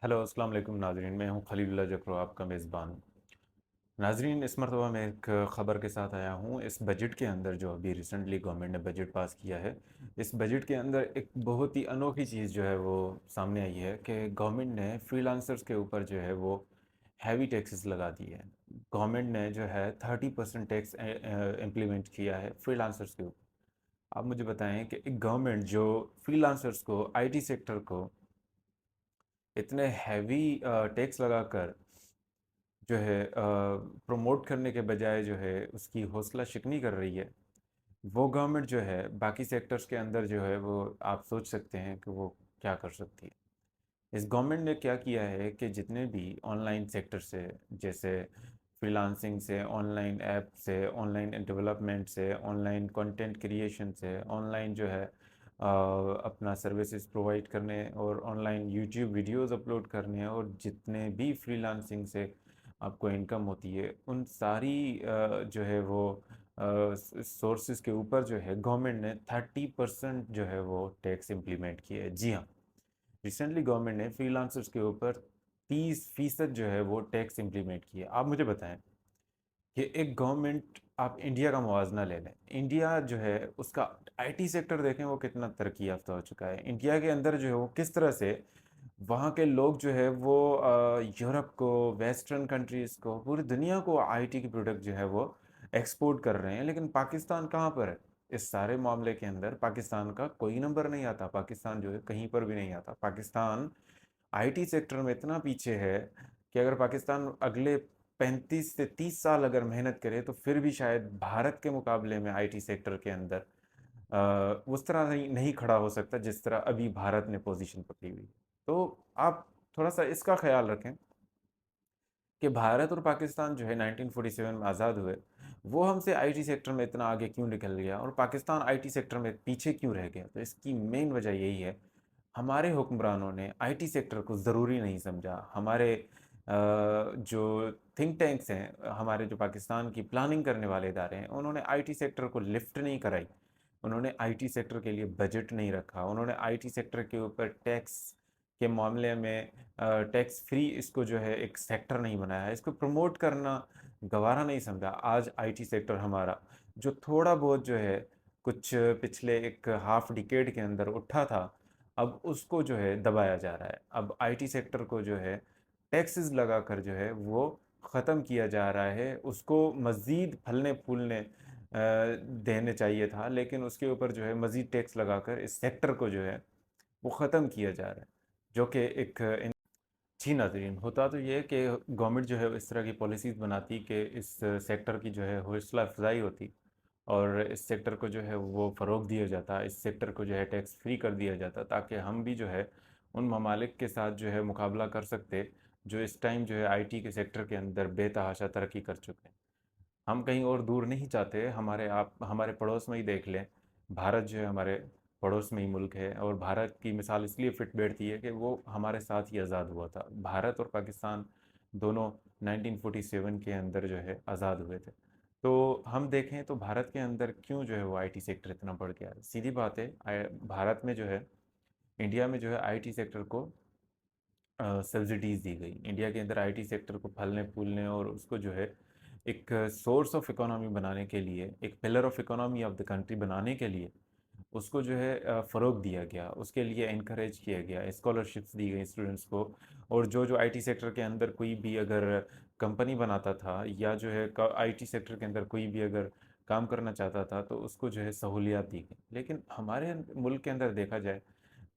Hello अस्सलाम वालेकुम नाजरीन। मैं हूं खलीलुल्लाह जकरो, आपका मेज़बान। नाजरीन, इस मरतबा मैं एक ख़बर के साथ आया हूं। इस बजट के अंदर जो अभी रिसेंटली गवर्नमेंट ने बजट पास किया है, इस बजट के अंदर एक बहुत ही अनोखी चीज़ जो है वो सामने आई है कि गवर्नमेंट ने फ्रीलांसर्स के ऊपर जो है वो हैवी टैक्सेस लगा दिए हैं। गवर्नमेंट ने जो है 30% टैक्स इम्प्लीमेंट किया है फ्रीलांसर्स के ऊपर। आप मुझे बताएं कि एक गवर्नमेंट जो फ्रीलांसर्स को, आईटी सेक्टर को इतने हैवी टैक्स लगाकर जो है प्रमोट करने के बजाय जो है उसकी हौसला शिकनी कर रही है, वो गवर्नमेंट जो है बाकी सेक्टर्स के अंदर जो है वो आप सोच सकते हैं कि वो क्या कर सकती है। इस गवर्नमेंट ने क्या किया है कि जितने भी ऑनलाइन सेक्टर से, जैसे फ्रीलांसिंग से, ऑनलाइन ऐप से, ऑनलाइन डेवलपमेंट से, ऑनलाइन कंटेंट क्रिएशन से, ऑनलाइन जो है अपना सर्विसेज प्रोवाइड करने और ऑनलाइन यूट्यूब वीडियोस अपलोड करने, और जितने भी फ्रीलांसिंग से आपको इनकम होती है, उन सारी जो है वो सोर्सेज के ऊपर जो है गवर्नमेंट ने 30% जो है वो टैक्स इम्प्लीमेंट किया है। जी हाँ, रिसेंटली गवर्नमेंट ने फ्रीलांसर्स के ऊपर 30% जो है वो टैक्स इम्प्लीमेंट किया। आप मुझे बताएं कि एक गवर्नमेंट, आप इंडिया का मुवाजना ले लें, इंडिया जो है उसका आईटी सेक्टर देखें वो कितना तरक्की याफ्ता हो चुका है। इंडिया के अंदर जो है वो किस तरह से वहाँ के लोग जो है वो यूरोप को, वेस्टर्न कंट्रीज़ को, पूरी दुनिया को आईटी की प्रोडक्ट जो है वो एक्सपोर्ट कर रहे हैं। लेकिन पाकिस्तान कहाँ पर है? इस सारे मामले के अंदर पाकिस्तान का कोई नंबर नहीं आता। पाकिस्तान जो है कहीं पर भी नहीं आता। पाकिस्तान आईटी सेक्टर में इतना पीछे है कि अगर पाकिस्तान अगले 35 से 30 साल अगर मेहनत करे तो फिर भी शायद भारत के मुकाबले में आईटी सेक्टर के अंदर उस तरह नहीं खड़ा हो सकता जिस तरह अभी भारत ने पोजीशन पकड़ी हुई। तो आप थोड़ा सा इसका ख्याल रखें कि भारत और पाकिस्तान जो है 1947 में आज़ाद हुए, वो हमसे आईटी सेक्टर में इतना आगे क्यों निकल गया और पाकिस्तान आईटी सेक्टर में पीछे क्यों रह गया। तो इसकी मेन वजह यही है, हमारे हुक्मरानों ने आईटी सेक्टर को ज़रूरी नहीं समझा। हमारे जो थिंक टैंक्स हैं, हमारे जो पाकिस्तान की प्लानिंग करने वाले इदारे हैं, उन्होंने आईटी सेक्टर को लिफ्ट नहीं कराई। उन्होंने आईटी सेक्टर के लिए बजट नहीं रखा। उन्होंने आईटी सेक्टर के ऊपर टैक्स के मामले में टैक्स फ्री इसको जो है एक सेक्टर नहीं बनाया है। इसको प्रमोट करना गवारा नहीं समझा। आज आईटी सेक्टर हमारा जो थोड़ा बहुत जो है कुछ पिछले एक हाफ डिकेड के अंदर उठा था, अब उसको जो है दबाया जा रहा है। अब आईटी सेक्टर को जो है टैक्सेस लगाकर जो है वो ख़त्म किया जा रहा है। उसको मज़ीद फलने फूलने देने चाहिए था, लेकिन उसके ऊपर जो है मज़ीद टैक्स लगाकर इस सेक्टर को जो है वो ख़त्म किया जा रहा है, जो कि एक जी नाज़रीन, होता तो ये है कि गवर्नमेंट जो है इस तरह की पॉलिसीज़ बनाती कि इस सेक्टर की जो है हौसला अफजाई होती और इस सेक्टर को जो है वो फ़रोग़ दिया जाता, इस सेक्टर को जो है टैक्स फ्री कर दिया जाता, ताकि हम भी जो है उन ममालिक के साथ जो है मुकाबला कर सकते जो इस टाइम जो है आईटी के सेक्टर के अंदर बेतहाशा तरक्की कर चुके हैं। हम कहीं और दूर नहीं जाते, आप हमारे पड़ोस में ही देख लें। भारत जो है हमारे पड़ोस में ही मुल्क है, और भारत की मिसाल इसलिए फिट बैठती है कि वो हमारे साथ ही आज़ाद हुआ था। भारत और पाकिस्तान दोनों 1947 के अंदर जो है आज़ाद हुए थे। तो हम देखें तो भारत के अंदर क्यों जो है वो आईटी सेक्टर इतना बढ़ गया है। सीधी बात है, भारत में जो है, इंडिया में जो है आईटी सेक्टर को सब्सिडीज़ दी गई। इंडिया के अंदर आईटी सेक्टर को फलने फूलने और उसको जो है एक सोर्स ऑफ इकोनॉमी बनाने के लिए, एक pillar of economy of the country बनाने के लिए उसको जो है फ़रोग़ दिया गया, उसके लिए इनकरेज किया गया, स्कॉलरशिप्स दी गई स्टूडेंट्स को। और जो आईटी सेक्टर के अंदर कोई भी अगर कंपनी बनाता था, या जो है आईटी सेक्टर के अंदर कोई भी अगर काम करना चाहता था, तो उसको जो है सहूलियात दी गई। लेकिन हमारे मुल्क के अंदर देखा जाए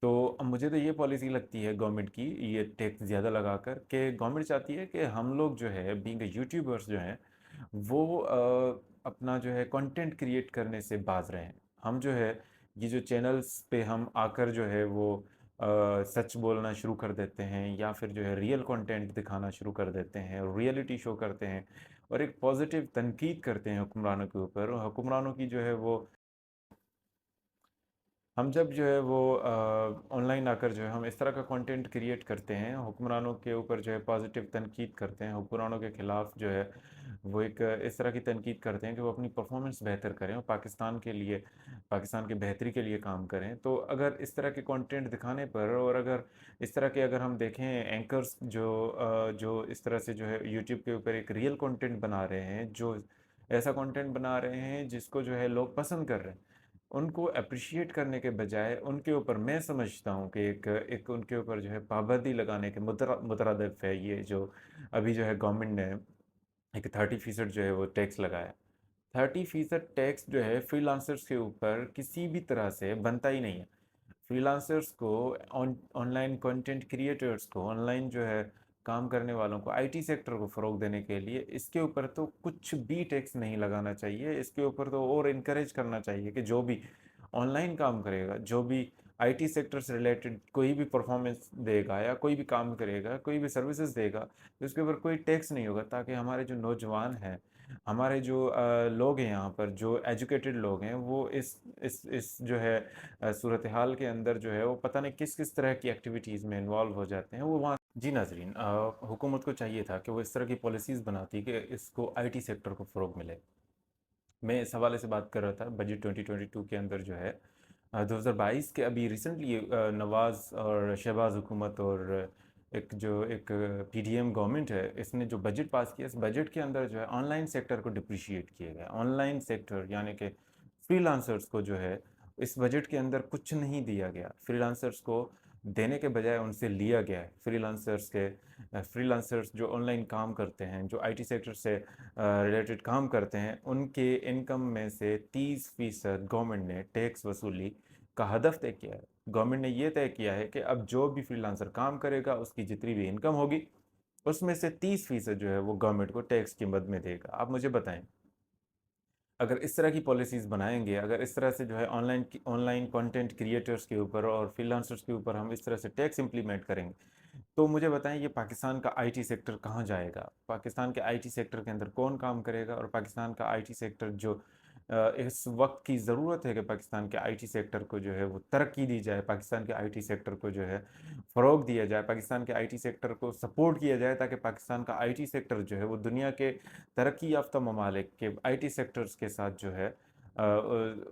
तो अब मुझे तो ये पॉलिसी लगती है गवर्नमेंट की, ये टैक्स ज़्यादा लगाकर, कि गवर्नमेंट चाहती है कि हम लोग जो है बीइंग यूट्यूबर्स जो हैं वो अपना जो है कंटेंट क्रिएट करने से बाज रहे हैं। हम जो है ये जो चैनल्स पे हम आकर जो है वो सच बोलना शुरू कर देते हैं, या फिर जो है रियल कंटेंट दिखाना शुरू कर देते हैं, रियलिटी शो करते हैं, और एक पॉजिटिव तनकीद करते हैं हुक्मरानों के ऊपर। हुक्मरानों की जो है वो हम जब जो है वो ऑनलाइन आकर जो है हम इस तरह का कंटेंट क्रिएट करते हैं, हुक्मरानों के ऊपर जो है पॉजिटिव तनकीद करते हैं, हुक्मरानों के ख़िलाफ़ जो है वो एक इस तरह की तनकीद करते हैं कि वो अपनी परफॉर्मेंस बेहतर करें और पाकिस्तान के लिए, पाकिस्तान की बेहतरी के लिए काम करें। तो अगर इस तरह के कंटेंट दिखाने पर और अगर इस तरह के अगर हम देखें एंकर्स जो इस तरह से जो है यूट्यूब के ऊपर एक रियल कंटेंट बना रहे हैं, जो ऐसा कंटेंट बना रहे हैं जिसको जो है लोग पसंद कर रहे हैं, उनको एप्रिशिएट करने के बजाय उनके ऊपर मैं समझता हूँ कि एक एक उनके ऊपर जो है पाबंदी लगाने के मुतरदफ़ है ये जो अभी जो है गवर्नमेंट ने एक 30% जो है वो टैक्स लगाया। 30% टैक्स जो है फ्रीलांसर्स के ऊपर किसी भी तरह से बनता ही नहीं है। फ्रीलांसर्स को, ऑनलाइन कंटेंट क्रिएटर्स को, ऑनलाइन जो है काम करने वालों को, आईटी सेक्टर को फ़रोग देने के लिए इसके ऊपर तो कुछ भी टैक्स नहीं लगाना चाहिए। इसके ऊपर तो और इनकरेज करना चाहिए कि जो भी ऑनलाइन काम करेगा, जो भी आईटी सेक्टर से रिलेटेड कोई भी परफॉर्मेंस देगा या कोई भी काम करेगा, कोई भी सर्विसेज देगा, तो उसके ऊपर कोई टैक्स नहीं होगा, ताकि हमारे जो नौजवान हैं, हमारे जो लोग हैं यहाँ पर, जो एजुकेटेड लोग हैं, वो इस जो है सूरत हाल के अंदर जो है वो पता नहीं किस किस तरह की एक्टिविटीज़ में इन्वॉल्व हो जाते हैं वो वहाँ। जी नाजरीन, हुकूमत को चाहिए था कि वो इस तरह की पॉलिसीज़ बनाती कि इसको आईटी सेक्टर को फ़रोग मिले। मैं इस हवाले से बात कर रहा था बजट 2022 के अंदर जो है 2022 के अभी रिसेंटली नवाज़ और शहबाज हुकूमत और एक पीडीएम गवर्नमेंट है, इसने जो बजट पास किया, इस बजट के अंदर जो है ऑनलाइन सेक्टर को डिप्रिशिएट किया गया। ऑनलाइन सेक्टर यानी कि फ्रीलांसर्स को जो है इस बजट के अंदर कुछ नहीं दिया गया। फ्रीलांसर्स को देने के बजाय उनसे लिया गया है। फ्रीलांसर्स जो ऑनलाइन काम करते हैं, जो आईटी सेक्टर से रिलेटेड काम करते हैं, उनके इनकम में से 30% गवर्नमेंट ने टैक्स वसूली का हदफ तय किया है। गवर्नमेंट ने ये तय किया है कि अब जो भी फ्रीलांसर काम करेगा उसकी जितनी भी इनकम होगी उसमें से 30% जो है वो गवर्नमेंट को टैक्स की मद में देगा। आप मुझे बताएं, अगर इस तरह की पॉलिसीज़ बनाएंगे, अगर इस तरह से जो है ऑनलाइन कंटेंट क्रिएटर्स के ऊपर और फ्रीलांसर्स के ऊपर हम इस तरह से टैक्स इंप्लीमेंट करेंगे, तो मुझे बताएं ये पाकिस्तान का आईटी सेक्टर कहाँ जाएगा? पाकिस्तान के आईटी सेक्टर के अंदर कौन काम करेगा? और पाकिस्तान का आईटी सेक्टर जो इस वक्त की ज़रूरत है कि पाकिस्तान के आईटी सेक्टर को जो है वो तरक्की दी जाए, पाकिस्तान के आईटी सेक्टर को जो है फ़रोग दिया जाए, पाकिस्तान के आईटी सेक्टर को सपोर्ट किया जाए, ताकि पाकिस्तान का आईटी सेक्टर जो है वो दुनिया के तरक्की याफ्ता ममालिक के आईटी सेक्टर्स के साथ जो है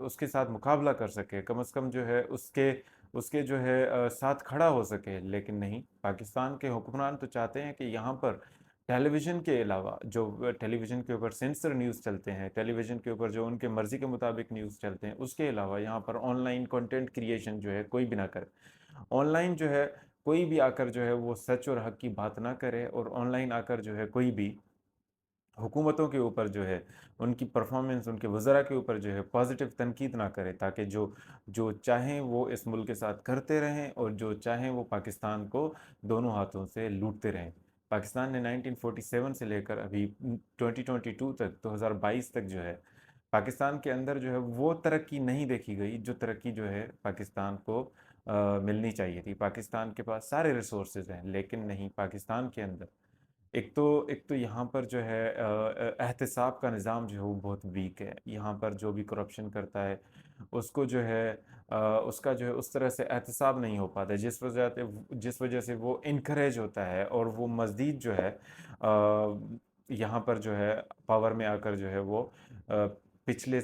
उसके साथ मुकाबला कर सके, कम अज़ कम जो है उसके उसके जो है साथ खड़ा हो सके। लेकिन नहीं, पाकिस्तान के हुक्मरान तो चाहते हैं कि यहाँ पर टेलीविज़न के अलावा, जो टेलीविज़न के ऊपर सेंसर न्यूज़ चलते हैं, टेलीविज़न के ऊपर जो उनके मर्ज़ी के मुताबिक न्यूज़ चलते हैं, उसके अलावा यहाँ पर ऑनलाइन कंटेंट क्रिएशन जो है कोई भी ना करे। ऑनलाइन जो है कोई भी आकर जो है वो सच और हक की बात ना करे, और ऑनलाइन आकर जो है कोई भी हुकूमतों के ऊपर जो है उनकी परफॉर्मेंस, उनके वज़रा के ऊपर जो है पॉजिटिव तनकीद ना करे, ताकि जो जो चाहें वो इस मुल्क के साथ करते रहें और जो चाहें वो पाकिस्तान को दोनों हाथों से लूटते रहें। पाकिस्तान ने 1947 से लेकर अभी 2022 तक, 2022 तक जो है पाकिस्तान के अंदर जो है वो तरक्की नहीं देखी गई जो तरक्की जो है पाकिस्तान को मिलनी चाहिए थी। पाकिस्तान के पास सारे रिसोर्सेज हैं, लेकिन नहीं, पाकिस्तान के अंदर एक तो यहाँ पर जो है एहतसाब का निज़ाम जो है वो बहुत वीक है। यहाँ पर जो भी करप्शन करता है उसको जो है उसका जो है उस तरह से एहतसाब नहीं हो पाता है, जिस वजह से वो इनकरेज होता है और वो मज़ीद जो है यहाँ पर जो है पावर में आकर जो है वो पिछले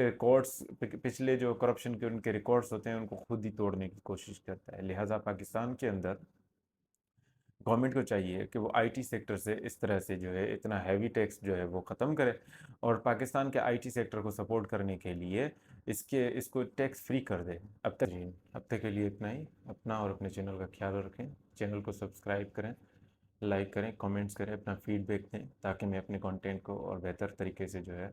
रिकॉर्ड्स, पिछले जो करप्शन के उनके रिकॉर्ड्स होते हैं उनको खुद ही तोड़ने की कोशिश करता है। लिहाजा पाकिस्तान के अंदर गवर्नमेंट को चाहिए कि वो आईटी सेक्टर से इस तरह से जो है इतना हैवी टैक्स जो है वो ख़त्म करे, और पाकिस्तान के आईटी सेक्टर को सपोर्ट करने के लिए इसको टैक्स फ्री कर दे। अब तक के लिए इतना ही। अपना और अपने चैनल का ख्याल रखें, चैनल को सब्सक्राइब करें, लाइक करें, कमेंट्स करें, अपना फीडबैक दें, ताकि मैं अपने कंटेंट को और बेहतर तरीके से जो है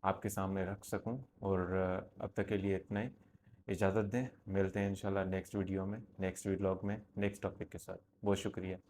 आपके सामने रख सकूं। और अब तक के लिए इतना ही। इजाज़त दें, मिलते हैं इंशाल्लाह नेक्स्ट वीडियो में, नेक्स्ट व्लॉग में, नेक्स्ट टॉपिक के साथ। बहुत शुक्रिया।